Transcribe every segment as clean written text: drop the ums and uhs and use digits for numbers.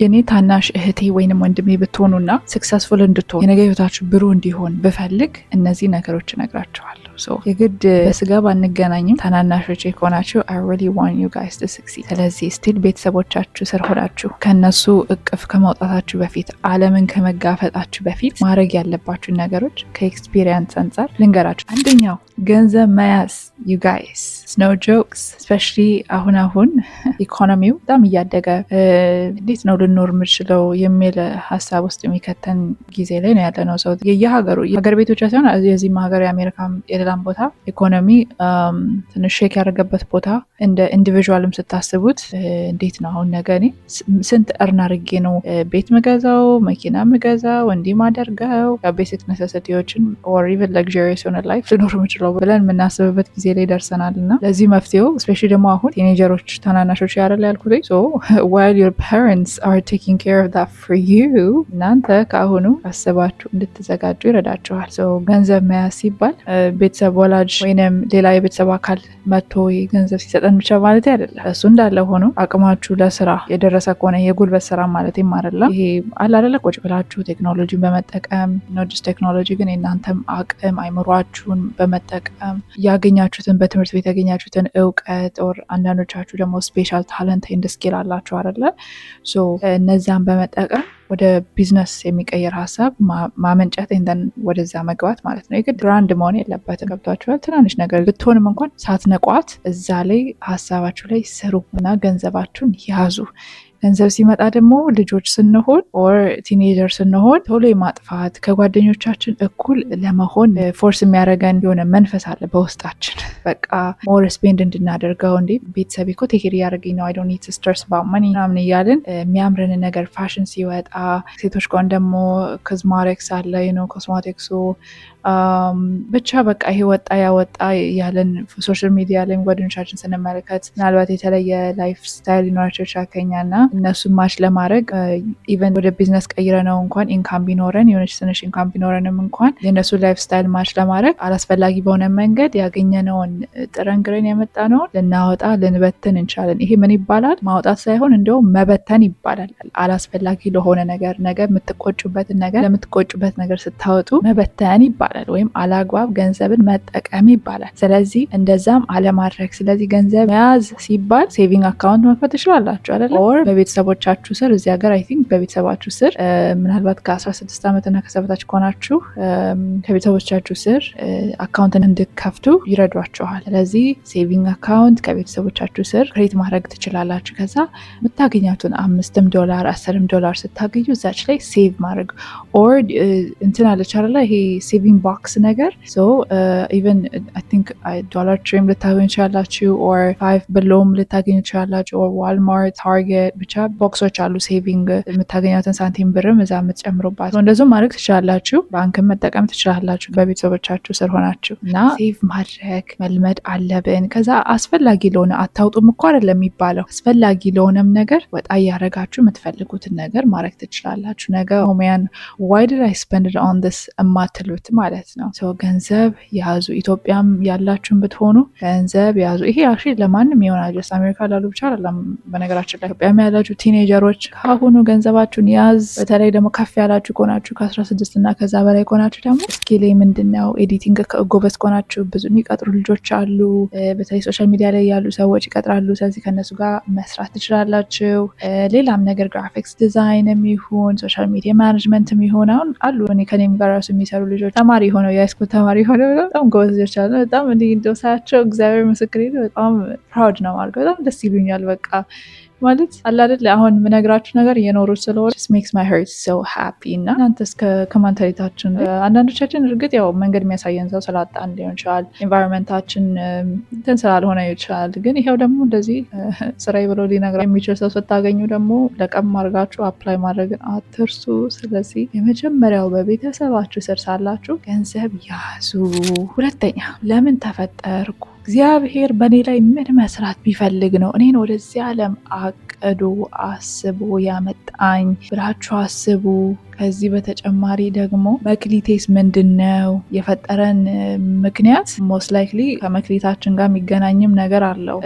የኔ ታናሽ እህቴ ወይንም ወንድሜ ብትሆኑና ሰክሰስፉል እንድትሆኑ የነገ ህይወታችሁ ብሩህ እንዲሆን ብፈልግ እነዚህ ነገሮች እነግራችኋለሁ። የግድ በስጋ ባንገናኝም ታናናሾች ከሆናችሁ I really want you guys to succeed። ስለዚህ ስቲል ቤተሰቦቻችሁ ስር ሆናችሁ ከነሱ እቅፍ ከመውጣታችሁ በፊት ዓለምን ከመጋፈጣችሁ በፊት ማድረግ ያለባችሁ ነገሮች ከኤክስፒሪየንስ አንጻር ልንገራችሁ። አንደኛው ገንዘብ መያዝ you guys, it's no jokes, especially አሁን ኢኮኖሚው በጣም እያደገ እንዴት ነው ልኖር የምችለው የሚል ሀሳብ ውስጥ የሚከተን ጊዜ ላይ ነው ያለነው። ሰው የሀገር ቤቶች ሳይሆን የዚህም ሀገር የአሜሪካም የሌላም ቦታ ኢኮኖሚ ትንሽ ሼክ ያደረገበት ቦታ እንደ ኢንዲቪዥዋልም ስታስቡት እንዴት ነው አሁን ነገ እኔ ስንት እርን አድርጌ ነው ቤት ምገዛው፣ መኪና ምገዛው፣ እንዲህ ማደርገው ቤሲክ ኔሴሲቲዎችን ኦር ኢቨን ለግዠሪየስ የሆነ ላይፍ ልኖር የምችለው ብለን የምናስብበት ጊዜ ላይ ደርሰናል። እና ለዚህ መፍትሄው ስፔሻሊ ደግሞ አሁን ቲኔጀሮች ታናናሾች ያደለ ያልኩት while your parents are taking care of that for you እናንተ ከአሁኑ አስባችሁ እንድትዘጋጁ ይረዳችኋል። ገንዘብ መያዝ ሲባል ቤተሰብ ወላጅ ወይንም ሌላ የቤተሰብ አካል መጥቶ ገንዘብ ሲሰጠን ብቻ ማለት አይደለም። እሱ እንዳለ ሆኖ አቅማችሁ ለስራ የደረሰ ከሆነ የጉልበት ስራ ማለት አይደለም። ይሄ አላደለ ቁጭ ብላችሁ ቴክኖሎጂን በመጠቀም ኖጅስ ቴክኖሎጂ ግን የእናንተም አቅም አይምሯችሁን በመጠቀም ያገኛችሁትን በትምህርት ቤት ያገኛችሁትን እውቀት ኦር አንዳንዶቻችሁ ደግሞ ስፔሻል ታለንት ኤንድ ስኪል አላችሁ አይደለ? እነዛን በመጠቀም ወደ ቢዝነስ የሚቀየር ሀሳብ ማመንጨት እንደን ወደዛ መግባት ማለት ነው። የግድ ብራንድ መሆን የለበትም። ገብቷችኋል? ትናንሽ ነገር ብትሆንም እንኳን ሳትነቋት እዛ ላይ ሀሳባችሁ ላይ ስሩ እና ገንዘባችሁን ያዙ። ገንዘብ ሲመጣ ደግሞ ልጆች ስንሆን ኦር ቲኔጀር ስንሆን ቶሎ የማጥፋት ከጓደኞቻችን እኩል ለመሆን ፎርስ የሚያደርገን የሆነ መንፈስ አለ በውስጣችን። በቃ ሞር ስፔንድ እንድናደርገው እንዴ ቤተሰብ እኮ ቴኬር እያደረገኝ ነው፣ አይ ዶንት ኒድ ቱ ስትረስ አባውት መኒ ምናምን እያልን የሚያምርን ነገር ፋሽን ሲወጣ ሴቶች ከሆን ደግሞ ኮስሞቲክስ አለ ኮስሞቲክሱ ብቻ በቃ ይሄ ወጣ ያወጣ ያለን ሶሻል ሚዲያ ላይ ጓደኞቻችን ስንመለከት ምናልባት የተለየ ላይፍ ስታይል ሊኖራቸው ይችላል ከኛና እነሱን ማች ለማድረግ ኢቨን ወደ ቢዝነስ ቀይረ ነው እንኳን ኢንካም ቢኖረን የሆነች ትንሽ ኢንካም ቢኖረንም እንኳን የእነሱ ላይፍ ስታይል ማች ለማድረግ አላስፈላጊ በሆነ መንገድ ያገኘነውን ጥረን ግረን የመጣነውን ልናወጣ ልንበትን እንችላለን። ይሄ ምን ይባላል? ማውጣት ሳይሆን እንደውም መበተን ይባላል። አላስፈላጊ ለሆነ ነገር የምትቆጩበትን ነገር ለምትቆጩበት ነገር ስታወጡ መበተን ይባላል፣ ወይም አላግባብ ገንዘብን መጠቀም ይባላል። ስለዚህ እንደዛም አለማድረግ። ስለዚህ ገንዘብ መያዝ ሲባል ሴቪንግ አካውንት መክፈት ትችላላችሁ አይደለ? ኦር በቤተሰቦቻችሁ ስር እዚህ ሀገር አይ ቲንክ በቤተሰባችሁ ስር ምናልባት ከ16 ዓመትና ከሰበታች ከሆናችሁ ከቤተሰቦቻችሁ ስር አካውንትን እንድከፍቱ ይረዷችኋል። ስለዚህ ሴቪንግ አካውንት ከቤተሰቦቻችሁ ስር ክሬት ማድረግ ትችላላችሁ። ከዛ የምታገኛቱን $5 $10 ስታገኙ እዛች ላይ ሴቭ ማድረግ ኦር እንትን አለች አይደለ? ይሄ ሴቪንግ ቦክስ ነገር ኢቨን አይ ቲንክ ዶላር ትሪም ልታገኙ ትችላላችሁ ኦር 5 ብሎም ልታገኙ ትችላላችሁ ኦር ዋልማርት ታርጌት ብቻ ቦክሶች አሉ። ሴቪንግ የምታገኛትን ሳንቲም ብርም እዛ የምትጨምሩባት እንደዚሁም ማድረግ ትችላላችሁ። ባንክን መጠቀም ትችላላችሁ በቤተሰቦቻችሁ ስር ሆናችሁ እና ሴቭ ማድረግ መልመድ አለብን። ከዛ አስፈላጊ ለሆነ አታውጡም እኮ አይደለም የሚባለው፣ አስፈላጊ ለሆነም ነገር ወጣ እያደረጋችሁ የምትፈልጉትን ነገር ማድረግ ትችላላችሁ። ነገ ሆሚያን why did I spend it on this እማትሉት ማለት ነው። ገንዘብ ያዙ። ኢትዮጵያም ያላችሁን ብትሆኑ ገንዘብ ያዙ። ይሄ አክቹዋሊ ለማንም ይሆናል፣ ጀስት አሜሪካ ላሉ ብቻ አይደለም። በነገራችን ላይ ኢትዮጵያም ያላችሁ ቲኔጀሮች ከአሁኑ ገንዘባችሁን ያዝ። በተለይ ደግሞ ከፍ ያላችሁ ከሆናችሁ ከ16 እና ከዛ በላይ ከሆናችሁ ደግሞ ስኪል ምንድነው ኤዲቲንግ ጎበዝ ከሆናችሁ ብዙ የሚቀጥሩ ልጆች አሉ። በተለይ ሶሻል ሚዲያ ላይ ያሉ ሰዎች ይቀጥራሉ። ስለዚህ ከነሱ ጋር መስራት ትችላላችሁ። ሌላም ነገር ግራፊክስ ዲዛይን የሚሆን ሶሻል ሚዲያ ማኔጅመንት የሚሆን አሁን አሉ እኔ ከኔም ጋር ራሱ የሚሰሩ ልጆች ተማሪ ሆነው የሃይስኩል ተማሪ ሆነው በጣም ጎበዝ ልጆች አሉ። በጣም እንዲህ እንደው ሳያቸው እግዚአብሔር ምስክሬ ነው በጣም ፕራውድ ነው ማለት በጣም ደስ ይሉኛል። በቃ ማለት አለ አይደል አሁን የምነግራችሁ ነገር እየኖሩት ስለሆነ makes my heart so happy። እና እናንተስ ከማንታሊታችን አንዳንዶቻችን እርግጥ ያው መንገድ የሚያሳየን ሰው ስላጣን ሊሆን ይችላል፣ ኤንቫይሮንመንታችን እንትን ስላልሆነ ይችላል። ግን ይሄው ደግሞ እንደዚህ ስራዬ ብሎ ሊነግራ የሚችል ሰው ስታገኙ ደግሞ ለቀም አድርጋችሁ አፕላይ ማድረግን አትርሱ። ስለዚህ የመጀመሪያው በቤተሰባችሁ ስር ሳላችሁ ገንዘብ ያዙ። ሁለተኛ ለምን ተፈጠርኩ? እግዚአብሔር በእኔ ላይ ምን መስራት ቢፈልግ ነው እኔን ወደዚህ ዓለም አቅዶ አስቦ ያመጣኝ ብላችሁ አስቡ። ከዚህ በተጨማሪ ደግሞ መክሊቴስ ምንድነው? የፈጠረን ምክንያት ሞስት ላይክሊ ከመክሊታችን ጋር የሚገናኝም ነገር አለው።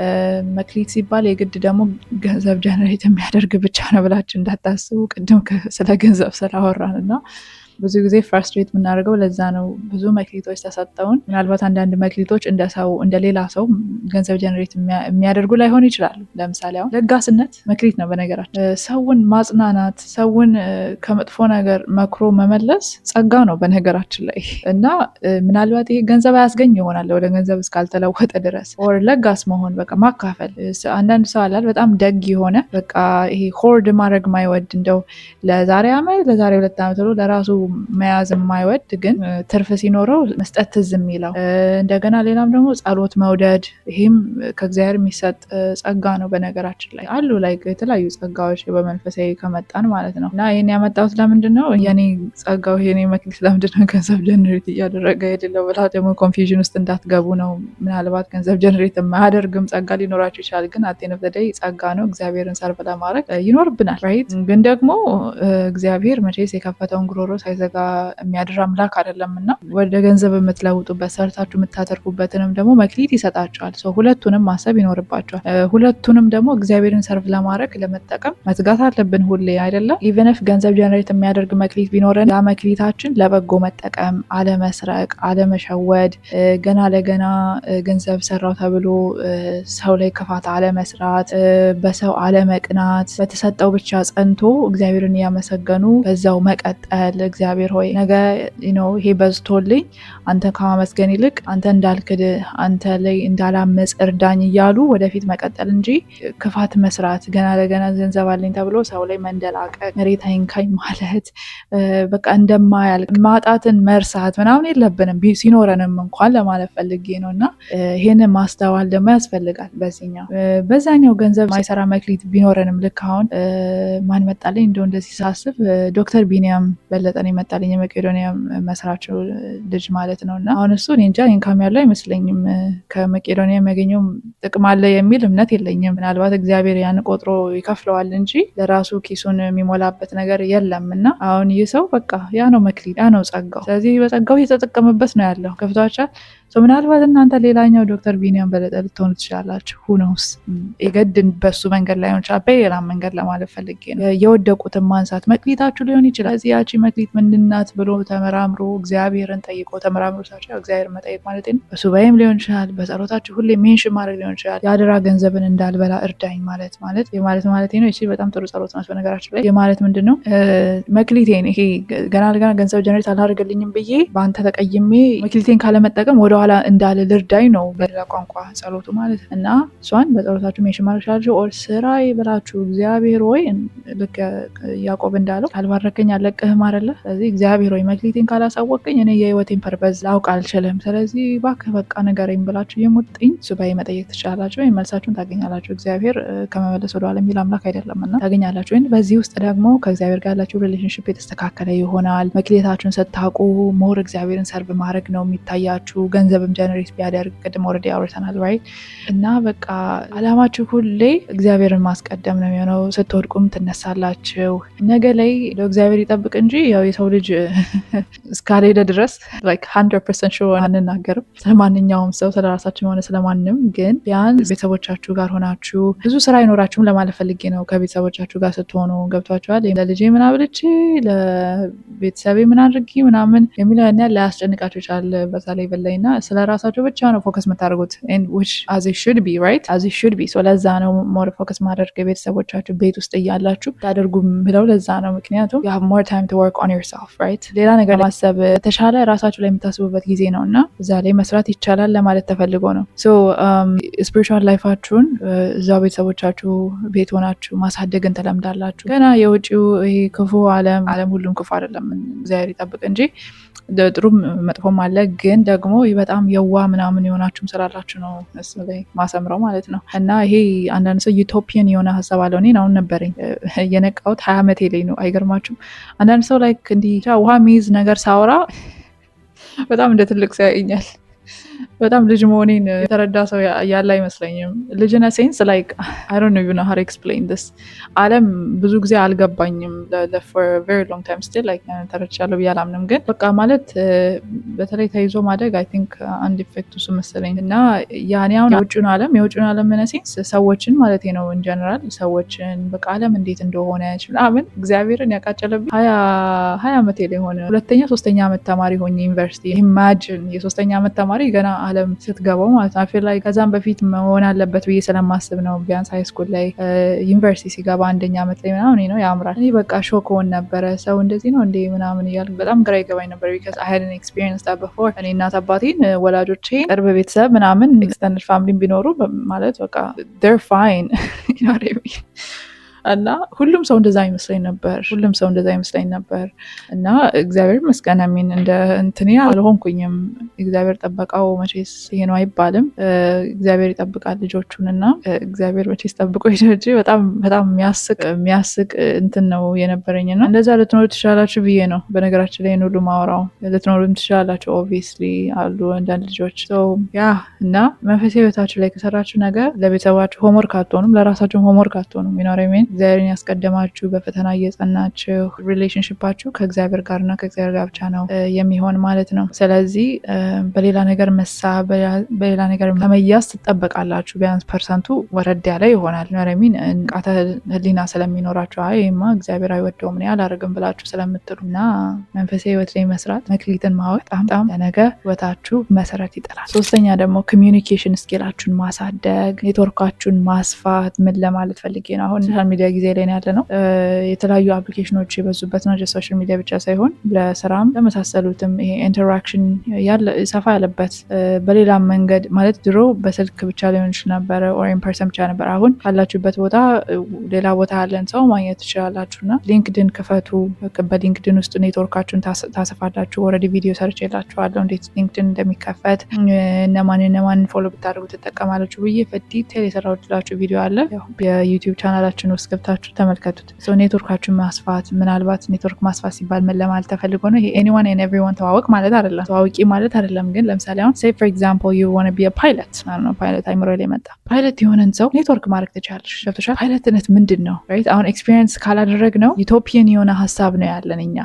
መክሊት ሲባል የግድ ደግሞ ገንዘብ ጀነሬት የሚያደርግ ብቻ ነው ብላችሁ እንዳታስቡ። ቅድም ስለ ገንዘብ ስላወራን እና ብዙ ጊዜ ፍራስትሬት የምናደርገው ለዛ ነው። ብዙ መክሊቶች ተሰጠውን። ምናልባት አንዳንድ መክሊቶች እንደ ሌላ ሰው ገንዘብ ጀነሬት የሚያደርጉ ላይሆኑ ይችላሉ። ለምሳሌ አሁን ለጋስነት መክሊት ነው። በነገራችን ሰውን ማጽናናት፣ ሰውን ከመጥፎ ነገር መክሮ መመለስ ጸጋ ነው በነገራችን ላይ እና ምናልባት ይሄ ገንዘብ አያስገኝ ይሆናል ወደ ገንዘብ እስካልተለወጠ ድረስ። ኦር ለጋስ መሆን በቃ ማካፈል። አንዳንድ ሰው አላል በጣም ደግ የሆነ በቃ ይሄ ሆርድ ማድረግ ማይወድ እንደው ለዛሬ ዓመት ለዛሬ 2 ዓመት ብሎ ለራሱ መያዝ የማይወድ ግን ትርፍ ሲኖረው መስጠት ትዝ የሚለው። እንደገና ሌላም ደግሞ ጸሎት መውደድ፣ ይህም ከእግዚአብሔር የሚሰጥ ጸጋ ነው። በነገራችን ላይ አሉ ላይ የተለያዩ ጸጋዎች በመንፈሳዊ ከመጣን ማለት ነው። እና ይህን ያመጣሁት ለምንድን ነው? የኔ ጸጋው የኔ መክሊት ለምንድን ነው ገንዘብ ጀነሬት እያደረገ የሌለው ብላ ደግሞ ኮንፊውዥን ውስጥ እንዳትገቡ ነው። ምናልባት ገንዘብ ጀነሬት የማያደርግም ጸጋ ሊኖራቸው ይችላል። ግን አቴነፍተደይ ጸጋ ነው። እግዚአብሔርን ሰርቭ ለማድረግ ይኖርብናል። ራይት ግን ደግሞ እግዚአብሔር መቼስ የከፈተውን ጉሮሮ ሳይዘጋ የሚያድር አምላክ አይደለም እና ወደ ገንዘብ የምትለውጡበት ሰርታችሁ የምታተርፉበትንም ደግሞ መክሊት ይሰጣቸዋል። ሁለቱንም ማሰብ ይኖርባቸዋል። ሁለቱንም ደግሞ እግዚአብሔርን ሰርቭ ለማድረግ ለመጠቀም መትጋት አለብን ሁሌ አይደለም። ኢቨን ኢፍ ገንዘብ ጀነሬት የሚያደርግ መክሊት ቢኖረን ያ መክሊታችን ለበጎ መጠቀም፣ አለመስረቅ፣ አለመሸወድ፣ ገና ለገና ገንዘብ ሰራው ተብሎ ሰው ላይ ክፋት አለመስራት፣ በሰው አለመቅናት፣ በተሰጠው ብቻ ጸንቶ እግዚአብሔርን እያመሰገኑ በዛው መቀጠል። እግዚአብሔር ሆይ ነገ ይሄ በዝቶልኝ አንተ ከማመስገን ይልቅ አንተ እንዳልክድ አንተ ላይ እንዳላመጽ እርዳኝ እያሉ ወደፊት መቀጠል እንጂ ክፋት መስራት፣ ገና ለገና ገንዘብ አለኝ ተብሎ ሰው ላይ መንደላቀቅ፣ መሬት አይንካኝ ማለት፣ በቃ እንደማያልቅ ማጣትን መርሳት ምናምን የለብንም። ሲኖረንም እንኳን ለማለት ፈልጌ ነው። እና ይሄንን ማስተዋል ደግሞ ያስፈልጋል። በዛኛው ገንዘብ ማይሰራ መክሊት ቢኖረንም ልክ አሁን ማን መጣልኝ እንደው እንደዚህ ሳስብ ዶክተር ቢኒያም በለጠን ይመጣልኝ የመቄዶኒያ መስራች ልጅ ማለት ነው። እና አሁን እሱ እንጃ ኢንካም ያለው አይመስለኝም። ከመቄዶኒያ የሚያገኘው ጥቅም አለ የሚል እምነት የለኝም። ምናልባት እግዚአብሔር ያን ቆጥሮ ይከፍለዋል እንጂ ለራሱ ኪሱን የሚሞላበት ነገር የለም። እና አሁን ይህ ሰው በቃ ያ ነው መክሊት፣ ያ ነው ጸጋው። ስለዚህ በጸጋው እየተጠቀመበት ነው ያለው። ገብቷችኋል? ምናልባት እናንተ ሌላኛው ዶክተር ቢኒያም በለጠ ልትሆኑ ትችላላችሁ። ሁነውስ የገድን በሱ መንገድ ላይሆን ይችላል፣ በሌላ መንገድ ለማለት ፈልጌ ነው። የወደቁትን ማንሳት መክሊታችሁ ሊሆን ይችላል። እዚህ ያቺ መክሊት ምንድናት ብሎ ተመራምሮ እግዚአብሔርን ጠይቆ ተመራምሮ ሳቸው እግዚአብሔር መጠየቅ ማለት ነው። በሱባኤም ሊሆን ይችላል፣ በጸሎታችሁ ሁሌ ሜንሽን ማድረግ ሊሆን ይችላል። የአደራ ገንዘብን እንዳልበላ እርዳኝ ማለት ነው። እሺ በጣም ጥሩ ጸሎት ነው በነገራችን ላይ። የማለት ምንድን ነው? መክሊቴን ይሄ ገና ለገና ገንዘብ ጀነሬት አላደርግልኝም ብዬ በአንተ ተቀይሜ መክሊቴን ካለመጠቀም ወደኋላ እንዳልል እርዳኝ ነው በሌላ ቋንቋ ጸሎቱ ማለት ነው። እና እሷን በጸሎታችሁ ሜንሽን ማድረግ ይችላል። ኦር ስራዬ ብላችሁ እግዚአብሔር ወይ ልክ ያዕቆብ እንዳለው ካልባረከኝ አለቅህም አይደለ? ስለዚህ እግዚአብሔር ወይ መክሊቴን ካላሳወቀኝ እኔ የህይወቴን ፐርፐዝ ላውቅ አልችልም። ስለዚህ እባክህ በቃ ንገረኝ ብላችሁ የሙጥኝ ሱባኤ መጠየቅ ትችላላችሁ። ወይም መልሳችሁን ታገኛላችሁ። እግዚአብሔር ከመመለስ ወደኋላ የሚል አምላክ አይደለም እና ታገኛላችሁ። ወይም በዚህ ውስጥ ደግሞ ከእግዚአብሔር ጋር ያላችሁ ሪሌሽንሽፕ የተስተካከለ ይሆናል። መክሊታችሁን ስታውቁ ሞር እግዚአብሔርን ሰርቭ ማድረግ ነው የሚታያችሁ። ገንዘብም ጀነሬት ቢያደርግ ቅድም ኦልሬዲ አውርተናል ራይት። እና በቃ አላማችሁ ሁሌ እግዚአብሔርን ማስቀደም ነው የሚሆነው። ስትወድቁም ትነሳላችሁ። ነገ ላይ እግዚአብሔር ይጠብቅ እንጂ ያው የሰው ልጅ እስካልሄደ ድረስ 100% ሹር አንናገርም ስለማንኛውም ሰው፣ ስለራሳችን ሆነ ስለማንም። ግን ቢያንስ ቤተሰቦቻችሁ ጋር ሆናችሁ ብዙ ስራ አይኖራችሁም ለማለት ፈልጌ ነው። ከቤተሰቦቻችሁ ጋር ስትሆኑ ገብቷችኋል። ለልጄ ምን አብልቼ ለቤተሰቤ ምን አድርጊ ምናምን የሚለው ያን ያህል ላያስጨንቃችሁ ይችላል። በዛ ላይ በላይ እና ስለ ራሳቸው ብቻ ነው ፎከስ የምታደርጉት as it should be right as it should be። ለዛ ነው ሞር ፎከስ ማድረግ ቤተሰቦቻችሁ ቤት ውስጥ እያላችሁ ታደርጉ ብለው ለዛ ነው። ምክንያቱም you have more time to work on yourself right። ሌላ ነገር ማሰብ ተሻለ ራሳችሁ ላይ የምታስቡበት ጊዜ ነው እና እዛ ላይ መስራት ይቻላል ለማለት ተፈልጎ ነው። ስፒሪቹዋል ላይፋችሁን እዛው ቤተሰቦቻችሁ ቤት ሆናችሁ ማሳደግን ተለምዳላችሁ። ገና የውጭው ይሄ ክፉ ዓለም ሁሉም ክፉ አይደለም፣ እግዚአብሔር ይጠብቅ እንጂ ጥሩም መጥፎም አለ። ግን ደግሞ በጣም የዋ ምናምን የሆናችሁም ስላላችሁ ነው እሱ ላይ ማሰምረው ማለት ነው። እና ይሄ አንዳንድ ሰው ዩቶፒያን የሆነ ሀሳብ አለው። እኔ አሁን ነበረኝ የነቃሁት 20 ዓመቴ ላይ ነው። አይገርማችሁም? አንዳንድ ሰው ላይክ እንዲህ ውሃ ሚይዝ ነገር ሳወራ በጣም እንደ ትልቅ ሰው ያየኛል። በጣም ልጅ መሆኔን የተረዳ ሰው ያለ አይመስለኝም። ልጅነ ሴንስ ላይክ አይ ዶንት ኖ ኢቭን ሃው ቱ ኤክስፕሌን ዲስ። ዓለም ብዙ ጊዜ አልገባኝም ፎር ቬሪ ሎንግ ታይም ስቲል ላይክ ተረድቻለሁ ብዬ አላምንም። ግን በቃ ማለት በተለይ ተይዞ ማደግ አይ ቲንክ አንድ ኢፌክቱ እሱ መሰለኝ እና ያኔ አሁን የውጭውን ዓለም ነ ሴንስ ሰዎችን ማለት ነው ኢንጀነራል ሰዎችን በቃ ዓለም እንዴት እንደሆነች ምናምን እግዚአብሔርን ያቃጨለብኝ 20 ዓመቴ ላይ ሆነ 2ኛ 3ኛ ዓመት ተማሪ ሆኜ ዩኒቨርሲቲ ኢማጂን የ3ኛ ዓመት ተማሪ ገና ዓለም ስትገባው ማለት ነው። አፌር ላይ ከዛም በፊት መሆን አለበት ብዬ ስለማስብ ነው። ቢያንስ ሃይስኩል ላይ ዩኒቨርሲቲ ሲገባ 1ኛ ዓመት ላይ ምናምን ነው ያምራል። እኔ በቃ ሾክ ሆን ነበረ። ሰው እንደዚህ ነው እንዴ ምናምን እያልኩ በጣም ግራ ይገባኝ ነበር። ቢካዝ አይ ሃድ አን ኤክስፒሪየንስ ዳት ቢፎር። እኔ እናት አባቴን ወላጆቼ ቅርብ ቤተሰብ ምናምን ኤክስተንድድ ፋሚሊ ቢኖሩ ማለት በቃ they're fine you know what I mean? እና ሁሉም ሰው እንደዛ ይመስለኝ ነበር እና እግዚአብሔር ይመስገን አሜን እንደ እንትኔ አልሆንኩኝም። እግዚአብሔር ጠበቃው መቼስ ይሄ ነው አይባልም። እግዚአብሔር ይጠብቃል ልጆቹን እና እግዚአብሔር መቼስ ጠብቆ ይደጅ። በጣም የሚያስቅ እንትን ነው የነበረኝና እንደዛ ልትኖሩ ትችላላችሁ ብዬ ነው በነገራችን ላይ ሁሉ ማውራው። ልትኖሩም ትችላላችሁ ኦብቪየስሊ አሉ አንዳንድ ልጆች ያ እና መንፈሳዊ ህይወታችሁ ላይ ከሰራችሁ ነገር ለቤተሰባችሁ ሆምወርክ አትሆኑም፣ ለራሳችሁም ሆምወርክ አትሆኑም። you know what I mean? እግዚአብሔርን ያስቀደማችሁ በፈተና እየጸናችሁ ሪሌሽንሽፓችሁ ከእግዚአብሔር ጋርና ከእግዚአብሔር ጋር ብቻ ነው የሚሆን ማለት ነው። ስለዚህ በሌላ ነገር በሌላ ነገር ከመያዝ ትጠበቃላችሁ። ቢያንስ ፐርሰንቱ ወረድ ያለ ይሆናል። ነረሚን ንቃተ ህሊና ስለሚኖራችሁ ይማ እግዚአብሔር አይወደውም እኔ አላደርግም ብላችሁ ስለምትሉና መንፈሳዊ ህይወት ላይ መስራት መክሊትን ማወቅ በጣም ለነገ ህይወታችሁ መሰረት ይጥላል። 3ኛ ደግሞ ኮሚዩኒኬሽን ስኪላችሁን ማሳደግ፣ ኔትወርካችሁን ማስፋት። ምን ለማለት ፈልጌ ነው አሁን ሶሻል ሚዲያ ጊዜ ላይ ያለ ነው። የተለያዩ አፕሊኬሽኖች የበዙበት ነው። ሶሻል ሚዲያ ብቻ ሳይሆን ለስራም ለመሳሰሉትም ይሄ ኢንተራክሽን ሰፋ ያለበት በሌላ መንገድ ማለት ድሮ በስልክ ብቻ ሊሆን ይችል ነበረ ኦር ኢን ፐርሰን ብቻ ነበር። አሁን ካላችሁበት ቦታ ሌላ ቦታ ያለን ሰው ማግኘት ትችላላችሁና ሊንክድን ክፈቱ። በሊንክድን ውስጥ ኔትወርካችሁን ታሰፋላችሁ። ኦልሬዲ ቪዲዮ ሰርች የላችኋለሁ እንዴት ሊንክድን እንደሚከፈት እነማንን ፎሎ ብታደርጉ ትጠቀማላችሁ ብዬ በዲቴል የሰራሁላችሁ ቪዲዮ አለ የዩቲዩብ ቻናላችን ውስጥ ገብታችሁ ተመልከቱት። ኔትወርካችሁን ማስፋት። ምናልባት ኔትወርክ ማስፋት ሲባል ምን ለማለት ተፈልጎ ነው? ይሄ ኤኒዋን ኤንድ ኤቭሪዋን ተዋወቅ ማለት አይደለም፣ ተዋውቂ ማለት አይደለም። ግን ለምሳሌ አሁን ሴይ ፎር ኤግዛምፕል ዩ ዋና ቢ አ ፓይለት ነው ፓይለት አይምሮ ላይ መጣ። ፓይለት የሆነን ሰው ኔትወርክ ማድረግ ትችላለሽ። ገብቶሻል? ፓይለትነት ምንድን ነው? ራይት አሁን ኤክስፒሪየንስ ካላደረግ ነው ዩቶፒያን የሆነ ሀሳብ ነው ያለን እኛ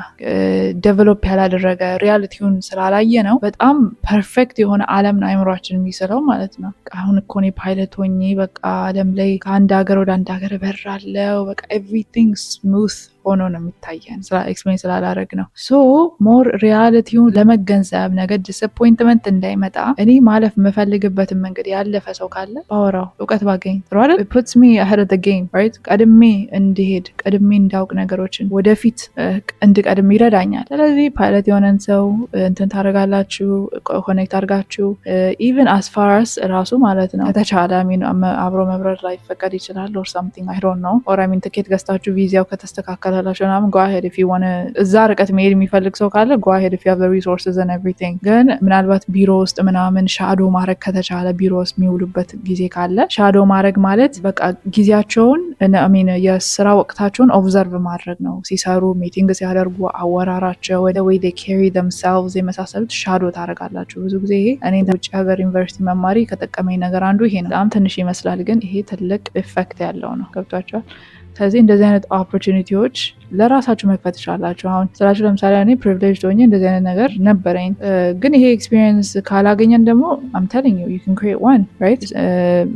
ዴቨሎፕ ያላደረገ ሪያሊቲውን ስላላየ ነው በጣም ፐርፌክት የሆነ ዓለም ነው አይምሯችን የሚስለው ማለት ነው። አሁን እኮ እኔ ፓይለት ሆኜ በቃ ዓለም ላይ ከአንድ ሀገር ወደ አንድ ሀገር በራለው በቃ ኤቭሪቲንግ ስሙዝ ሆኖ ነው የሚታየን ኤክስፔሪንስ ስላላረግ ነው። ሶ ሞር ሪያሊቲውን ለመገንዘብ ነገ ዲስአፖይንትመንት እንዳይመጣ እኔ ማለፍ የምፈልግበትን መንገድ ያለፈ ሰው ካለ ባወራው እውቀት ባገኝ ጥሩ አይደል? puts me ahead of the game right? ቀድሜ እንድሄድ ቀድሜ እንዳውቅ ነገሮችን ወደፊት እንድቀድም ይረዳኛል። ስለዚህ ፓይለት የሆነን ሰው እንትን ታደርጋላችሁ ኮኔክት አድርጋችሁ ኢቨን as far as ራሱ ማለት ነው ከተቻለ አብሮ መብረር ላይ ፈቀድ ይችላል or something I don't know or I mean ትኬት ገዝታችሁ ቪዛው ከተስተካከለ go ahead if you want to እዛ ርቀት መሄድ የሚፈልግ ሰው ካለ go ahead if you have the resources and everything። ግን ምናልባት ቢሮ ውስጥ ምናምን ሻዶ ማድረግ ከተቻለ ቢሮ ውስጥ የሚውሉበት ጊዜ ካለ ሻዶ ማድረግ ማለት በቃ ጊዜያቸውን የስራ ወቅታቸውን ኦብዘርቭ ማድረግ ነው። ሲሰሩ ሚቲንግ ሲያደርጉ አወራራቸው the way they carry themselves የመሳሰሉት ሻዶ ታደርጋላችሁ። ብዙ ጊዜ ይሄ እኔ ውጭ ሀገር ዩኒቨርሲቲ መማሪ ከጠቀመኝ ነገር አንዱ ይሄ ነው። በጣም ትንሽ ይመስላል ግን ይሄ ትልቅ ኢፌክት ያለው ነው። ገብቷቸዋል? ስለዚህ እንደዚህ አይነት ኦፖርቹኒቲዎች ለራሳችሁ መክፈት ይችላላችሁ። አሁን ስላችሁ ለምሳሌ እኔ ፕሪቪሌጅ ሆኜ እንደዚህ አይነት ነገር ነበረኝ። ግን ይሄ ኤክስፒሪየንስ ካላገኘን ደግሞ I'm telling you you can create one right?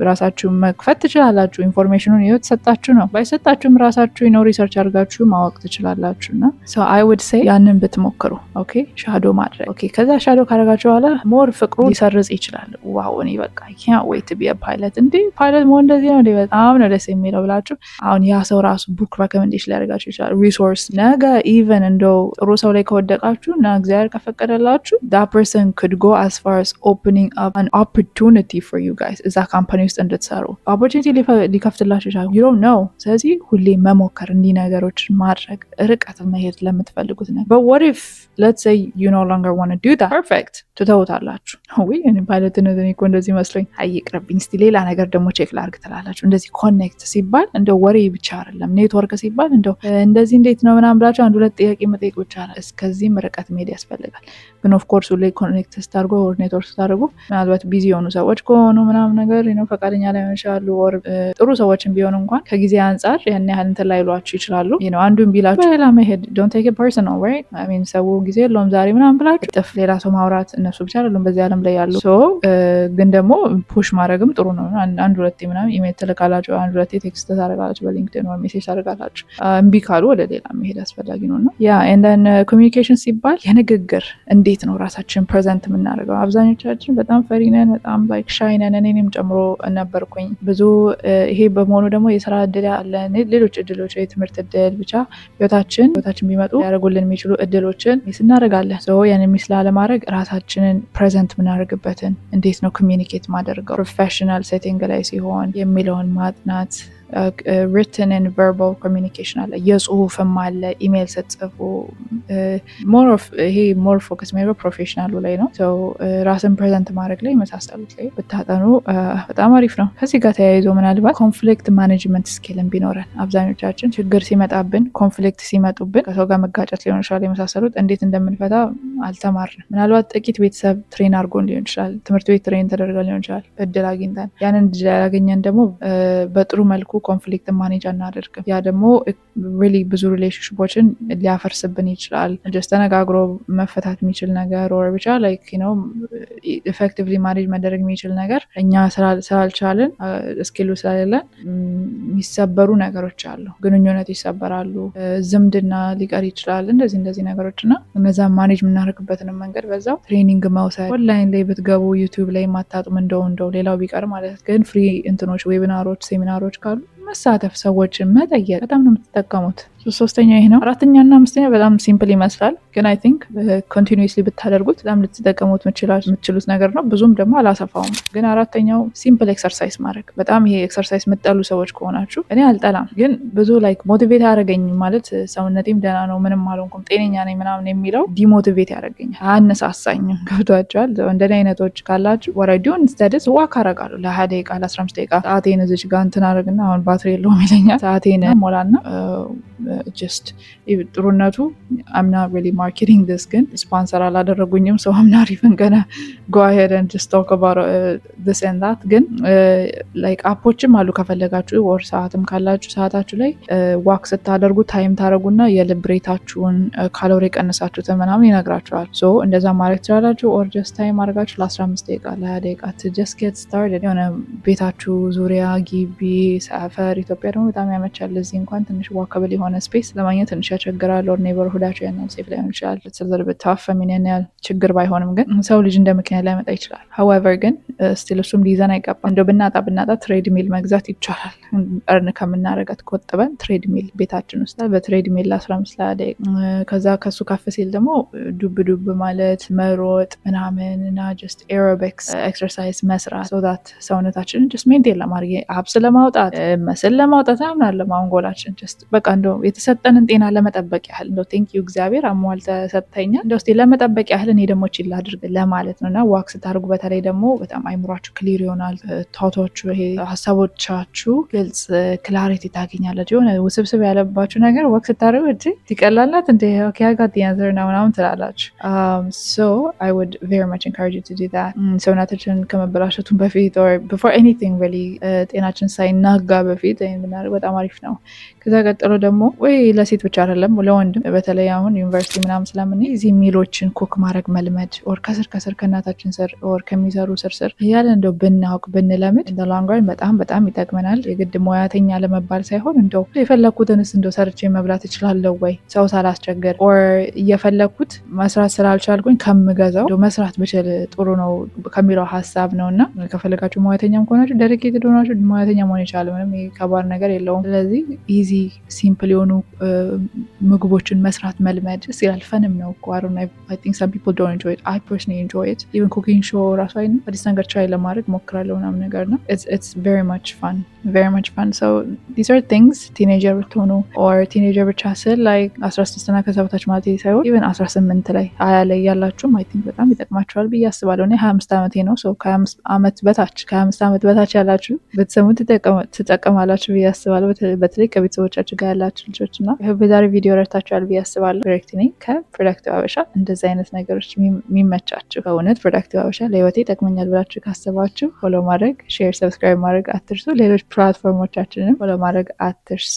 ራሳችሁ መክፈት ትችላላችሁ። ኢንፎርሜሽኑን የተሰጣችሁ ነው። ባይሰጣችሁም ራሳችሁ ሪሰርች አድርጋችሁ ማወቅ ትችላላችሁና so I would say ያንን ብትሞክሩ ኦኬ። ሻዶ ማድረግ ኦኬ። ከዛ ሻዶ ካደረጋችሁ በኋላ ሞር ፍቅሩ ሊሰርጽ ይችላል። ዋው እኔ በቃ I can't wait to be a pilot እንዴ ፓይለት መሆን እንደዚህ ነው እንዴ በጣም ነው ደስ የሚለው ብላችሁ አሁን ያ ሰው ራሱ ቡክ ሬኮሜንዴሽን ሊያደርጋችሁ ይችላል። ሪሶርስ ነገ ኢቨን እንደው ጥሩ ሰው ላይ ከወደቃችሁ እና እግዚአብሔር ከፈቀደላችሁ that person could go as far as opening up an opportunity for you guys እዛ ካምፓኒ ውስጥ እንድትሰሩ opportunity ሊከፍትላችሁ ይችላል። you don't know። ስለዚህ ሁሌ መሞከር እንዲህ ነገሮችን ማድረግ ርቀት መሄድ ለምትፈልጉት ነገር but what if let's say you no longer want to do that perfect ትተውታላችሁ። ወይ እኔ ፓይለትነት እኔ እኮ እንደዚህ መስሎኝ አይቅርብኝ እስቲ ሌላ ነገር ደግሞ ቼክ ላድርግ ትላላችሁ። እንደዚህ ኮኔክት ሲባል እንደው ወሬ ብቻ አይደለም ኔትወርክ ሲባል እንደው እንደዚህ እንደዚህ እንዴት ነው ምናምን ብላችሁ አንድ ሁለት ጥያቄ መጠየቅ ብቻ ነው። እስከዚህም ርቀት መሄድ ያስፈልጋል። ግን ኦፍ ኮርስ ሁሌ ኮኔክት ስታርጎ ኦር ኔትወርክ ስታደርጉ ምናልባት ቢዚ የሆኑ ሰዎች ከሆኑ ምናምን ነገር ነው ፈቃደኛ ላይሆን ይችላሉ። ኦር ጥሩ ሰዎችን ቢሆኑ እንኳን ከጊዜ አንጻር ያን ያህል እንትን ላይሏችሁ ይችላሉ። አንዱን ቢላችሁ በሌላ መሄድ ዶንት ቴክ ኢት ፐርሰናል ራይት። አይ ሚን ሰው ጊዜ የለውም ዛሬ ምናምን ብላችሁ ጥፍ ሌላ ሰው ማውራት እነሱ ብቻ አይደሉም በዚህ ዓለም ላይ ያሉ። ግን ደግሞ ፑሽ ማድረግም ጥሩ ነው። አንድ ሁለቴ ምናምን ኢሜል ትልካላችሁ፣ አንድ ሁለቴ ቴክስት ታደርጋላችሁ፣ በሊንክድኢን ወይ ሜሴጅ ታደርጋላችሁ። እምቢ ካሉ ወደ ሌላ መሄድ አስፈላጊ ነው እና ያ ኤንደን ኮሚኒኬሽን ሲባል የንግግር እንዴት ነው ራሳችን ፕሬዘንት የምናደርገው። አብዛኞቻችን በጣም ፈሪ ነን፣ በጣም ላይክ ሻይ ነን። እኔም ጨምሮ ነበርኩኝ ብዙ። ይሄ በመሆኑ ደግሞ የስራ እድል ያለን ሌሎች እድሎች የትምህርት እድል ብቻ ህይወታችን ቢመጡ ያደርጉልን የሚችሉ እድሎችን ሚስ እናደርጋለን። ያንን ሚስ ላለማድረግ ራሳችንን ፕሬዘንት የምናደርግበትን እንዴት ነው ኮሚኒኬት ማደርገው ፕሮፌሽናል ሴቲንግ ላይ ሲሆን የሚለውን ማጥናት written and verbal communication አለ፣ የጽሁፍም አለ። ኢሜል ስትጽፉ ሞር ፎከስ የሚያደርገው ፕሮፌሽናሉ ላይ ነው። ራስን ፕሬዘንት ማድረግ ላይ የመሳሰሉት ላይ ብታጠኑ በጣም አሪፍ ነው። ከዚህ ጋር ተያይዞ ምናልባት ኮንፍሊክት ማኔጅመንት ስኪልን ቢኖረን፣ አብዛኞቻችን ችግር ሲመጣብን ኮንፍሊክት ሲመጡብን ከሰው ጋር መጋጨት ሊሆን ይችላል የመሳሰሉት እንዴት እንደምንፈታ አልተማርንም። ምናልባት ጥቂት ቤተሰብ ትሬን አድርጎን ሊሆን ይችላል፣ ትምህርት ቤት ትሬን ተደርገን ሊሆን ይችላል፣ እድል አግኝተን ያንን እድል ያላገኘን ደግሞ በጥሩ መልኩ ኮንፍሊክት ማኔጅ አናደርግም። ያ ደግሞ ሪሊ ብዙ ሪሌሽንሽፖችን ሊያፈርስብን ይችላል። ጀስት ተነጋግሮ መፈታት የሚችል ነገር ወር ብቻ ላይክ ኢፌክቲቭሊ ማኔጅ መደረግ የሚችል ነገር እኛ ስላልቻልን ስኪሉ ስለሌለን የሚሰበሩ ነገሮች አሉ። ግንኙነት ይሰበራሉ፣ ዝምድና ሊቀር ይችላል። እንደዚህ ነገሮች እና እነዛን ማኔጅ የምናደርግበትን መንገድ በዛው ትሬኒንግ መውሰድ። ኦንላይን ላይ ብትገቡ ዩቲዩብ ላይ ማታጡም እንደው ሌላው ቢቀር ማለት ግን ፍሪ እንትኖች ዌቢናሮች፣ ሴሚናሮች ካሉ መሳተፍ፣ ሰዎችን መጠየቅ በጣም ነው የምትጠቀሙት። ሶስተኛው ይሄ ነው። አራተኛና አምስተኛ በጣም ሲምፕል ይመስላል፣ ግን አይ ቲንክ ኮንቲኒስሊ ብታደርጉት በጣም ልትጠቀሙት የምትችሉት ነገር ነው። ብዙም ደግሞ አላሰፋውም። ግን አራተኛው ሲምፕል ኤክሰርሳይዝ ማድረግ። በጣም ይሄ ኤክሰርሳይዝ የምትጠሉ ሰዎች ከሆናችሁ እኔ አልጠላም፣ ግን ብዙ ላይክ ሞቲቬት ያደረገኝ ማለት ሰውነቴም ደህና ነው ምንም አልሆንኩም ጤነኛ ነኝ ምናምን የሚለው ዲሞቲቬት ያደረገኛል፣ አያነሳሳኝም። ገብቷቸዋል። እንደኔ አይነቶች ካላችሁ ወረዲውን ኢንስተድስ ዋክ አረጋለሁ ለ20 ደቂቃ ለ15 ደቂቃ ሰዓቴን እዚች ጋር እንትን አደረግና አሁን ባትሪ የለውም ይለኛል። ሰዓቴን ሞላና ጀስት ጥሩነቱ አምና ሪሊ ማርኬቲንግ ዲስ ግን ስፖንሰር አላደረጉኝም። ሰው አምና ሪፈን ገና go ahead and just talk about this and that። ግን ላይክ አፖችም አሉ ከፈለጋችሁ ወር ሰዓትም ካላችሁ ሰዓታችሁ ላይ ዋክ ስታደርጉ ታይም ታደረጉና የልብ ሬታችሁን ካሎሪ ቀንሳችሁትን ምናምን ይነግራችኋል። እንደዛ ማድረግ ትችላላችሁ። ኦር ጀስት ታይም አድርጋችሁ ለ15 ደቂቃ ለ20 ደቂቃ just get started። የሆነ ቤታችሁ ዙሪያ ግቢ ሰፈር፣ ኢትዮጵያ ደግሞ በጣም ያመቻል። እዚህ እንኳን ትንሽ ዋከብል የሆነ ስፔስ ለማግኘት ትንሽ ያስቸግራል። ኦር ኔበርሁዳችሁ ያን ያህል ሴፍ ላይሆን ይችላል። ስለዚህ ምን ያን ያህል ችግር ባይሆንም ግን ሰው ልጅ እንደ ምክንያት ላይመጣ ይችላል። ሀዌቨር ግን ስቲል እሱም ሊይዘን አይገባም። እንደው ብናጣ ትሬድ ሚል መግዛት ይቻላል። እርን ከምናረጋት ቆጥበን ትሬድ ሚል ቤታችን ውስጥ በትሬድ ሚል ለ15 ደቂቃ ከዛ ከሱ ከፍ ሲል ደግሞ ዱብ ማለት መሮጥ ምናምን እና ጀስት ኤሮቢክስ ኤክሰርሳይዝ መስራት ሶ ዳት ሰውነታችንን ጀስት ሜንቴን ለማድረግ አብስ ለማውጣት መስል ለማውጣት ምናምን ለማንጎላችን ጀስት በቃ እንደው የተሰጠንን ጤና ለመጠበቅ ያህል እንደው ቴንክ ዩ እግዚአብሔር አሟል ተሰጥተኛል እንደው እስቲ ለመጠበቅ ያህል እኔ ደግሞ ችላ አድርግ ለማለት ነውና ዋክ ስታደርጉ በተለይ ደግሞ በጣም አይምሯችሁ ክሊር ይሆናል። ቶቶቹ ይሄ ሀሳቦቻችሁ ግልጽ ክላሪቲ ታገኛላችሁ። የሆነ ውስብስብ ያለባችሁ ነገር ዋክ ስታደርጉ እጂ ይቀላላት እንደ ኦኬ አይ ጋት ዘ አንሰር ናው ምናምን ትላላችሁ። so I would very much encourage you to do that። ሰውነታችን ከመበላሸቱ በፊት or before anything really ጤናችን ሳይናጋ በፊት ብናደርግ በጣም አሪፍ ነው። ከዛ ቀጥሎ ደግሞ ወይ ለሴት ብቻ አይደለም ለወንድም በተለይ አሁን ዩኒቨርሲቲ ምናምን ስለምን እዚህ ሚሎችን ኩክ ማድረግ መልመድ ኦር ከስር ከእናታችን ስር ኦር ከሚሰሩ ስር እያለ እንደው ብናውቅ ብንለምድ እንደ ላንጓን በጣም ይጠቅመናል። የግድ ሙያተኛ ለመባል ሳይሆን እንደው የፈለኩትንስ እንደው ሰርቼ መብላት እችላለሁ ወይ ሰው ሳላስቸግር ኦር እየፈለኩት መስራት ስላልቻልኩኝ ከምገዛው እንደው መስራት ብችል ጥሩ ነው ከሚለው ሀሳብ ነውና ከፈለጋችሁ ሙያተኛም ከሆናችሁ ዴዲኬትድ ሆናችሁ ሙያተኛ መሆን ይችላል። ምንም ከባድ ነገር የለውም። ስለዚህ ኢዚ ሲምፕል የሆኑ ምግቦችን መስራት መልመድ ደስ ይላል። ፈንም ነው እኮ I think some people don't enjoy it. I personally enjoy it. Even cooking show ራሱ አዲስ ነገር ትራይ ለማድረግ ሞክራለሁ ምናምን ነገር ነው። It's very much fun. very much fun. So these are things ቲኔጀር ብትሆኑ or ቲኔጀር ብቻ ስል like 16 እና ከዛ በታች ማለት ሳይሆን even 18 ላይ 20 ላይ ያላችሁም I think በጣም ይጠቅማችኋል ብዬ አስባለሁ። እኔ 25 ዓመቴ ነው። so ከ25 ዓመት በታች ያላችሁ ብትሰሙ ትጠቀማላችሁ ብዬ አስባለሁ። በተለይ ከቤተሰቦቻችሁ ጋር ያላችሁ ልጆች እና በዛሬ ቪዲዮ ረድታችኋል ብዬ አስባለሁ። ፕሮዳክቲቭ ነኝ ከፕሮዳክቲቭ ሀበሻ። እንደዚህ አይነት ነገሮች የሚመቻችሁ በእውነት ፕሮዳክቲቭ ሀበሻ ለህይወቴ ይጠቅመኛል ብላችሁ ካሰባችሁ ፎሎ ማድረግ፣ ሼር፣ ሰብስክራይብ ማድረግ አትርሱ። ሌሎች ፕላትፎርሞቻችንን ፎሎ ማድረግ አትርሱ።